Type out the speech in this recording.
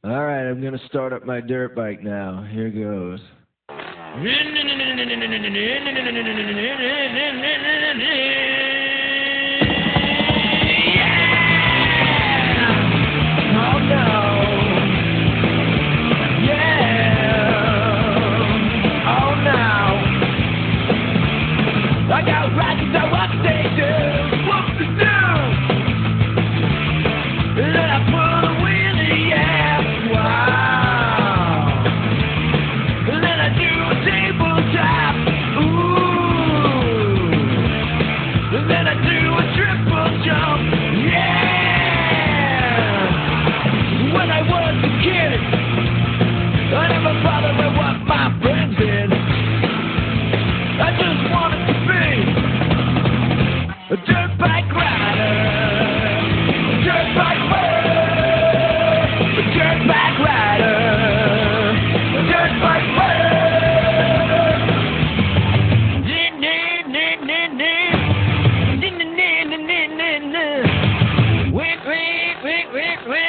All right, I'm going to start up my dirt bike now. Here goes. I got ratchets at what they do. Whoop the down. Then I put a wheelie, yeah. Wow. And then I do a tabletop. Ooh. And then I do a triple jump. Yeah. When I was a kid, I never bothered with what my friends did. I just wanted to be a dirtbike rider, a dirtbike rider, a dirtbike rider, a dirtbike rider. Wait.